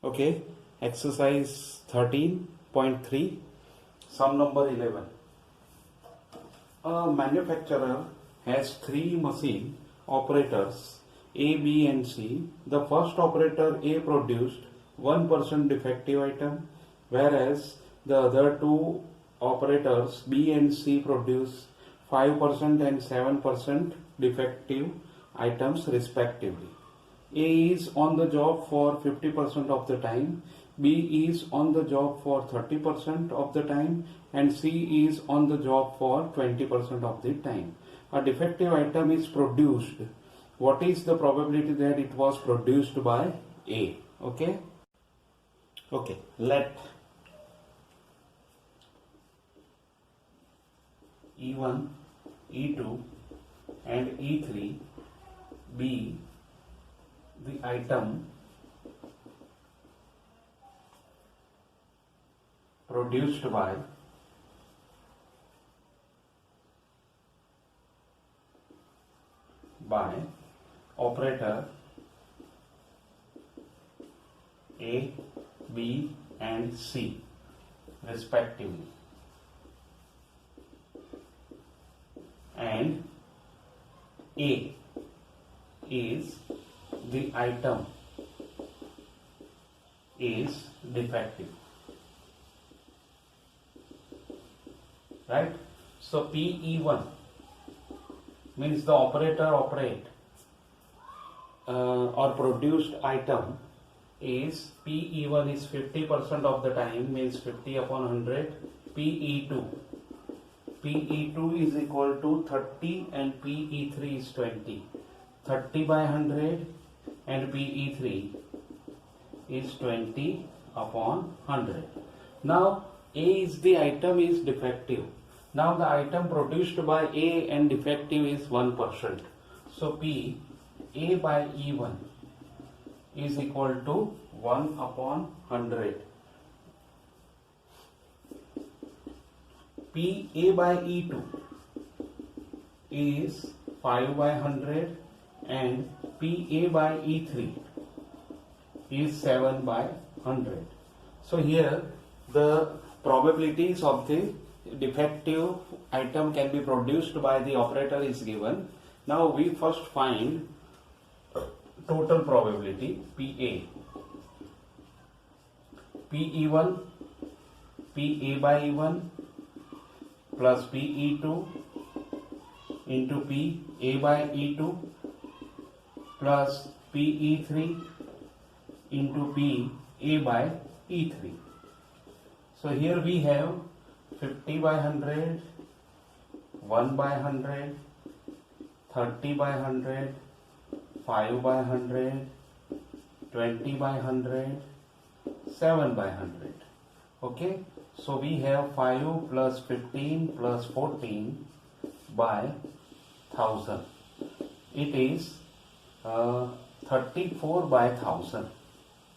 Okay, exercise 13.3, sum number 11. A manufacturer has three machine operators A, B and C. The first operator A produced 1% defective item, whereas the other two operators B and C produce 5% and 7% defective items respectively. A is on the job for 50% of the time, B is on the job for 30% of the time, and C is on the job for 20% of the time. A defective item is produced. What is the probability that it was produced by A? Okay, let E1, E2 and E3 be the item produced by operator A, B and C respectively, and A is the item is defective, right? So PE1 means the operator operate or produced item is PE1 is 50% of the time, means 50 upon 100. PE2 is equal to 30 and PE3 is 20. 30 by 100 and PE3 is 20 upon 100. Now A is the item is defective. Now the item produced by A and defective is 1%. So P A by E1 is equal to 1 upon 100. P A by E2 is 5 by 100 and PA by E3 is 7 by 100. So here the probabilities of the defective item can be produced by the operator is given. Now we first find total probability PA. PE1 PA by E1 plus PE2 into PA by E2 plus PE3 into PA by E3. So here we have 50 by 100, 1 by 100, 30 by 100, 5 by 100, 20 by 100, 7 by 100. Okay, so we have 5 plus 15 plus 14 by 1000. It is 34 by 1000,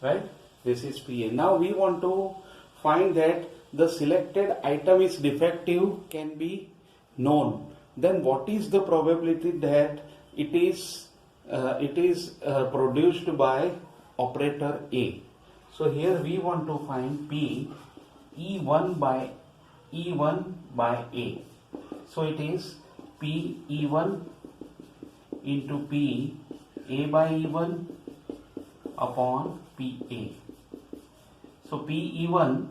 right? This is PA. Now we want to find that the selected item is defective can be known. Then what is the probability that it is produced by operator A? So here we want to find P E1 by A. So it is P E1 into P A by E1 upon PA. So PE1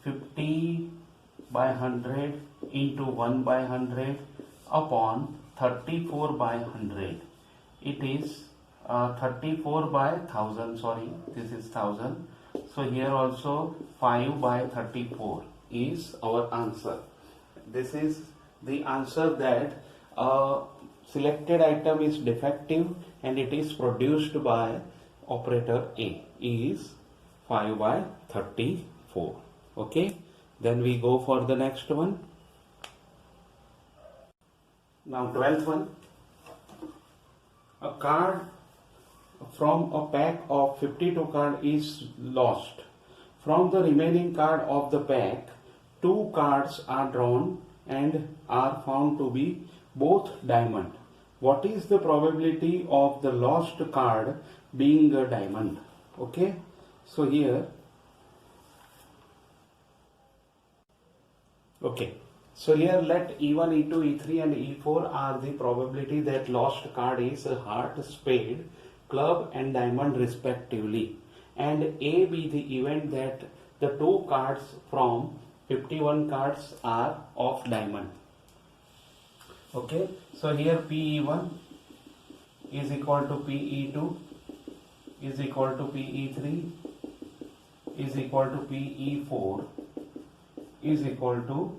50 by 100 into 1 by 100 upon 34 by 100. It is 34 by 1000, sorry, this is 1000. So here also 5 by 34 is our answer. This is the answer that selected item is defective and it is produced by operator A is 5 by 34. Okay, then we go for the next one. Now 12th one. A card from a pack of 52 cards is lost. From the remaining card of the pack, 2 cards are drawn and are found to be both diamond. What is the probability of the lost card being a diamond? Okay, So here, okay. So here let E1, E2, E3 and E4 are the probability that lost card is a heart, spade, club and diamond respectively. And A be the event that the two cards from 51 cards are of diamond. Okay. So here PE1 is equal to PE2 is equal to PE3 is equal to PE4 is equal to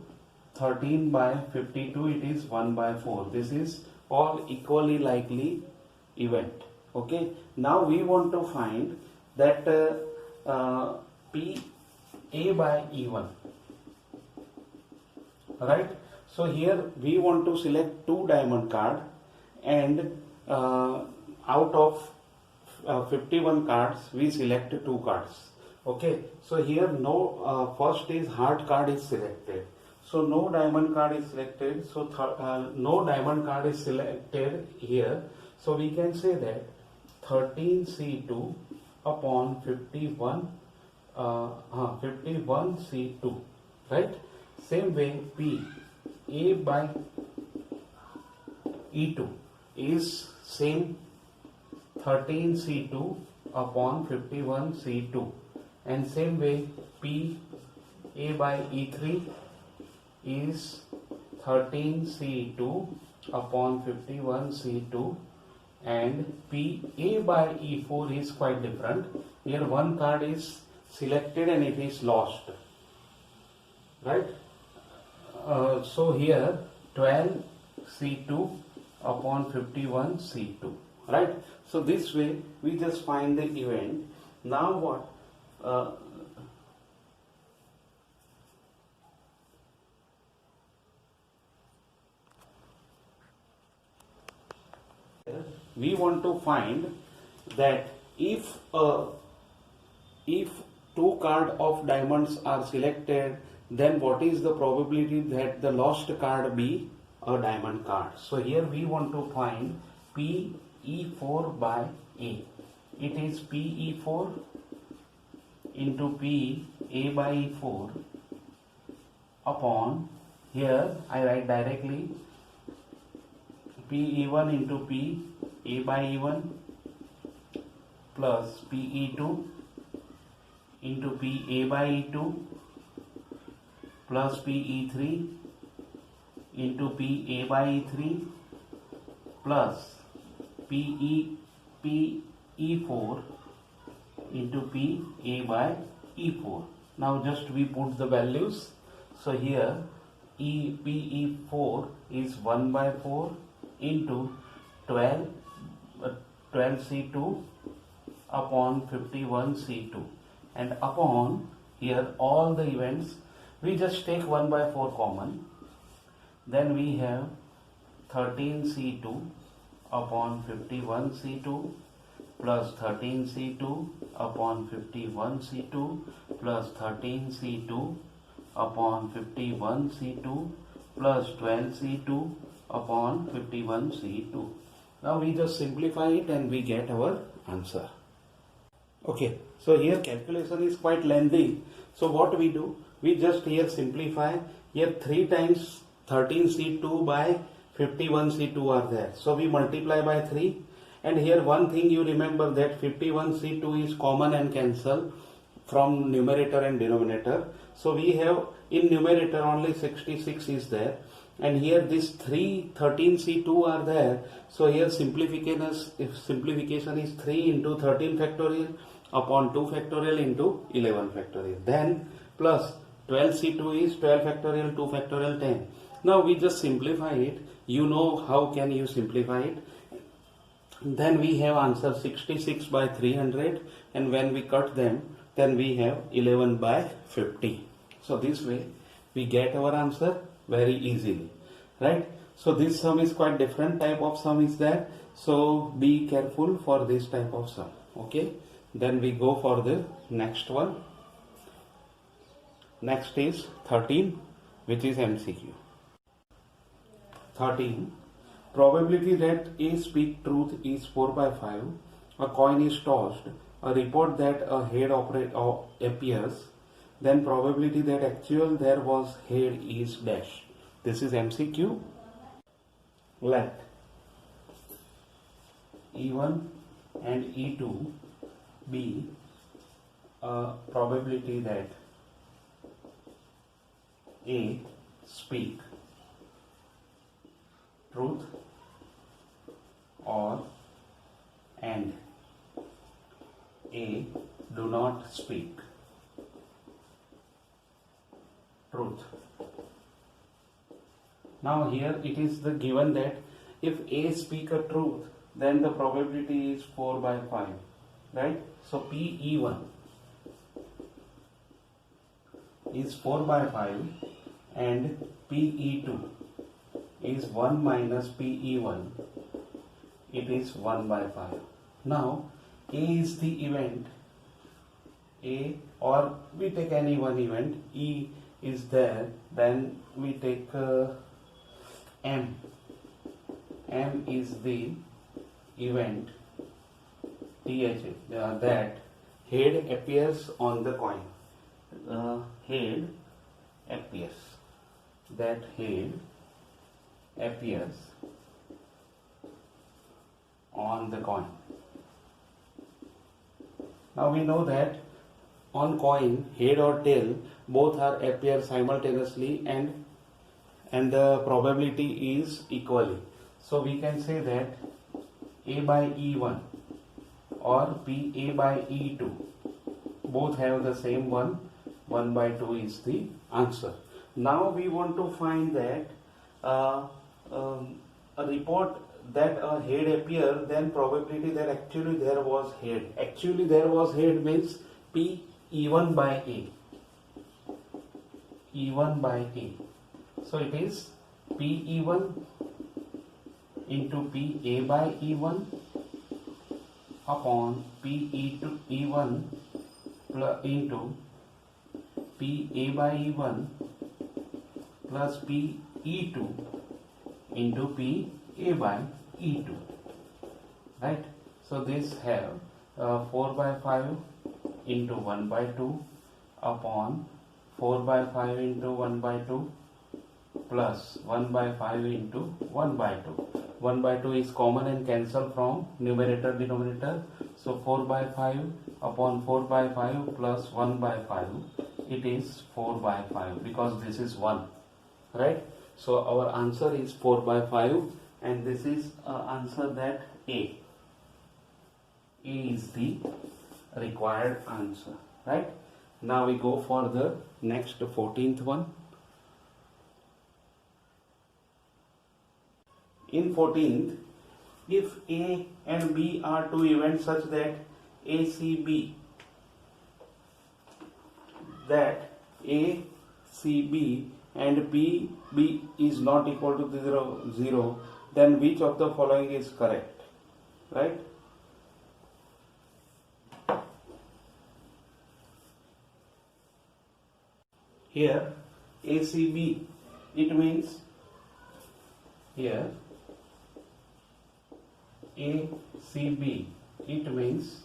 13 by 52, it is 1 by 4. This is all equally likely event. Okay. Now we want to find that P A by E1. Right. So here we want to select two diamond card, and out of 51 cards we select two cards. Okay. So here no first is heart card is selected. So no diamond card is selected. So no diamond card is selected here. So we can say that 13C2 upon 51 51C2, right? Same way P A by E2 is same 13C2 upon 51C2, and same way P A by E3 is 13C2 upon 51C2, and PA by E4 is quite different. Here one card is selected and it is lost, right? So here 12C2 upon 51C2, right? So this way we just find the event. Now what? We want to find that if two card of diamonds are selected, then what is the probability that the lost card be a diamond card. So here we want to find PE4 by A. It is PE4 into PA by E4 upon, here I write directly PE1 into P A by E1 plus PE2 into PA by E2 plus PE3 into PA by E3 plus PE4 into PA by E4. Now just we put the values. So here PE4 is 1 by 4 into 12C2 upon 51C2, and upon here all the events we just take 1 by 4 common, then we have 13C2 upon 51C2 plus 13C2 upon 51C2 plus 13C2 upon 51C2 plus 12C2 upon 51C2. Now we just simplify it and we get our answer. Okay, so here calculation is quite lengthy. So what we do? We just here simplify. Here 3 times 13C2 by 51C2 are there. So we multiply by 3. And here one thing you remember, that 51C2 is common and cancel from numerator and denominator. So we have in numerator only 66 is there. And here this 13C2 are there. So here simplification is 3 into 13 factorial upon 2 factorial into 11 factorial. Then plus 12C2 is 12 factorial, 2 factorial, 10. Now we just simplify it. You know how can you simplify it. Then we have answer 66 by 300, and when we cut them, then we have 11 by 50. So this way we get our answer very easily, right? So this sum is quite different type of sum is there. So be careful for this type of sum. Okay. Then we go for the next one. Next is 13, which is MCQ. 13. Probability that A speak truth is 4 by 5. A coin is tossed. a report that a head appears, then probability that actual there was head is dash. This is MCQ. Let E1 and E2 be a probability that A speak truth or and A do not speak truth. Now here it is the given that if A speak a truth, then the probability is 4 by 5, right? So PE1 is 4 by 5 and PE2 is 1 minus PE1, it is 1 by 5. Now A is the event, A, or we take any one event, E is there, then we take M. M is the event TH, that head appears on the coin. Head appears. That head appears on the coin. Now we know that on coin, head or tail, both are appear simultaneously and the probability is equally. So we can say that A by E1 or PA by E2 both have the same 1 by 2 is the answer. Now we want to find that a report that a head appear, then probability that actually there was head. Actually there was head means P E1 by A. E1 by A. So it is PE1 into PA by E1 upon PE2 E1 into PA by E1 plus PE2 into PA by E2, right? So this have 4 by 5 into 1 by 2 upon 4 by 5 into 1 by 2 plus 1 by 5 into 1 by 2. 1 by 2 is common and cancel from numerator denominator. So 4 by 5 upon 4 by 5 plus 1 by 5, it is 4 by 5 because this is 1, right? So our answer is 4 by 5 and this is answer that A. A is the required answer, right? Now we go for the next 14th one. In 14th, if A and B are two events such that ACB, that ACB and PB is not equal to 0, then which of the following is correct, right? Here ACB, it means here ACB, it means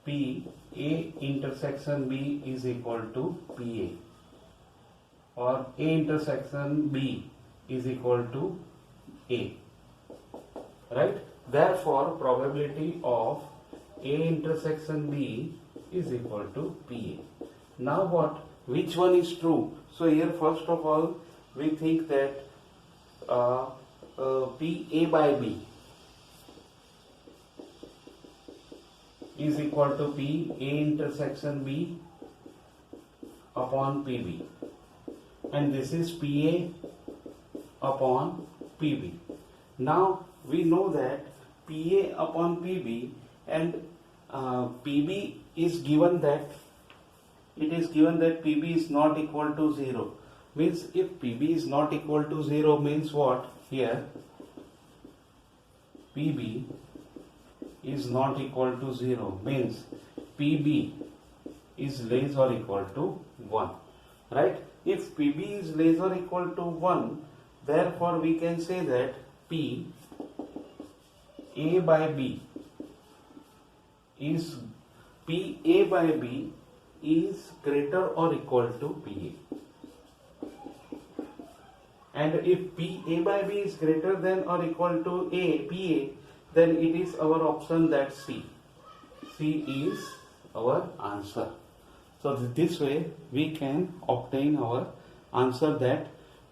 P A intersection B is equal to PA, or A intersection B is equal to A, right? Therefore probability of A intersection B is equal to PA. Now what? Which one is true? So here first of all we think that PA by B is equal to P A intersection B upon PB, and this is PA upon PB. Now we know that PA upon PB and PB is given that it is given that PB is not equal to 0. Means if PB is not equal to 0 means what? Here PB is not equal to 0 means PB is less or equal to 1, right? If PB is less or equal to 1, therefore we can say that P A by B is PA by B is greater or equal to PA. And if PA by B is greater than or equal to PA, then it is our option that C. C is our answer. So this way we can obtain our answer that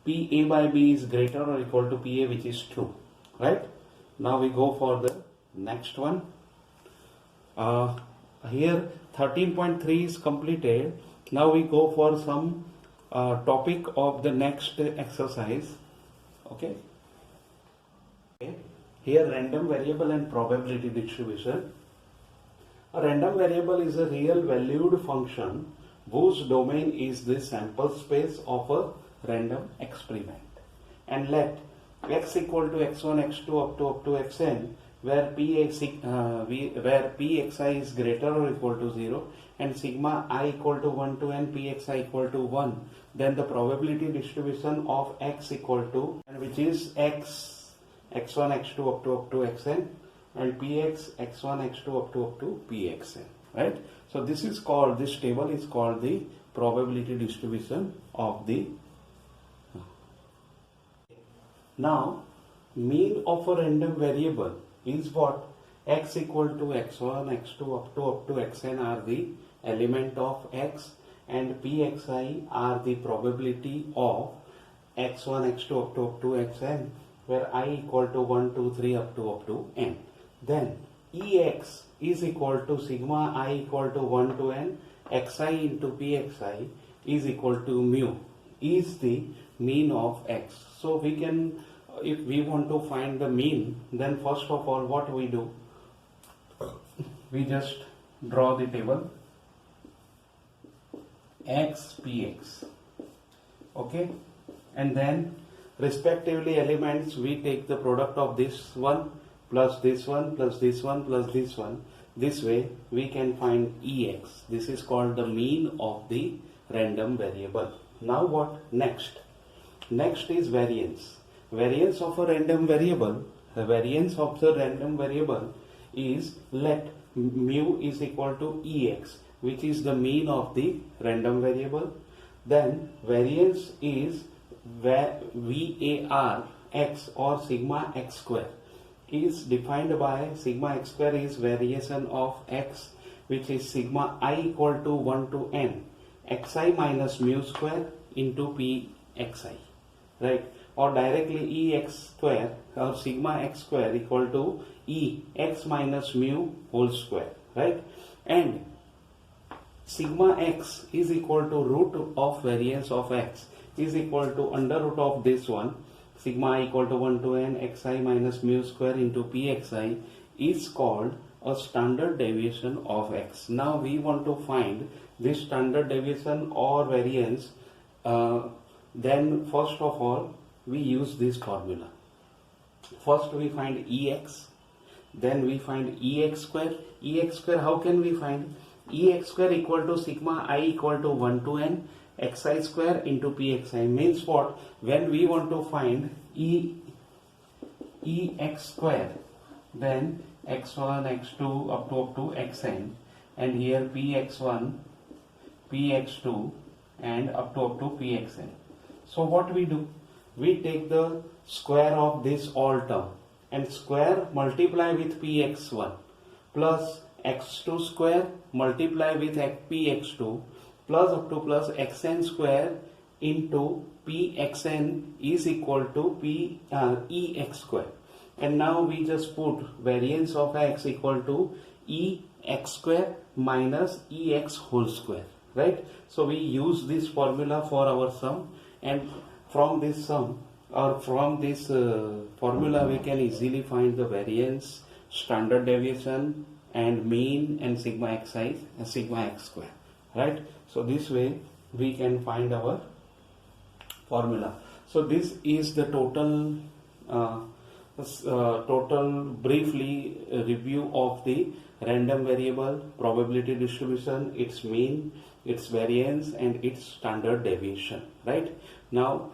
PA by B is greater or equal to PA, which is true. Right? Now we go for the next one. Here 13.3 is completed. Now we go for some topic of the next exercise. Okay. Here random variable and probability distribution. A random variable is a real valued function whose domain is the sample space of a random experiment. And let x equal to x1, x2 up to xn, where pxi is greater or equal to 0 and sigma I equal to 1 to n, pxi equal to 1, then the probability distribution of x equal to, and which is x, x1, x2 up to xn, and px, x1, x2 up to pxn. Right? So this is called, this table is called the probability distribution of the. Now mean of a random variable is what? X equal to x1, x2 up to xn are the element of x, and pxi are the probability of x1, x2 up to xn, where I equal to 1, 2, 3 up to n. Then ex is equal to sigma I equal to 1 to n, xi into pxi is equal to mu, is the mean of x. So we can, if we want to find the mean, then first of all what we do, we just draw the table x px. Okay, and then respectively elements we take the product of this one plus this one plus this one plus this one. This way we can find ex. This is called the mean of the random variable. Now what next? Next is variance. Variance of a random variable. The variance of the random variable is let mu is equal to ex, which is the mean of the random variable. Then variance is VAR x or sigma x square is defined by sigma x square is variation of x, which is sigma I equal to 1 to n xi minus mu square into pxi, right? Or directly ex square or sigma x square equal to e x minus mu whole square, right? And sigma x is equal to root of variance of x is equal to under root of this one, sigma I equal to 1 to n xi minus mu square into pxi is called a standard deviation of x. Now we want to find this standard deviation or variance. Then first of all we use this formula. First we find ex, then we find ex square. Ex square, how can we find? Ex square equal to sigma I equal to 1 to n xi square into pxi. Means what? When we want to find ex square, then x1, x2 up to xn, and here px1, px2 and up to pxn. So what we do? We take the square of this all term and square multiply with px1 plus x2 square multiply with px2 plus up to plus xn square into pxn is equal to ex square. And now we just put variance of x equal to ex square minus ex whole square, right? So we use this formula for our sum, and from this sum or from this formula we can easily find the variance, standard deviation and mean and sigma xi and sigma x square, right? So this way we can find our formula. So this is the total briefly review of the random variable, probability distribution, its mean, its variance and its standard deviation, right? Now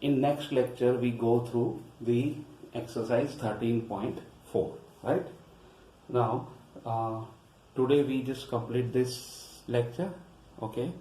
in next lecture we go through the exercise 13.4, right? Now today we just complete this lecture. Okay.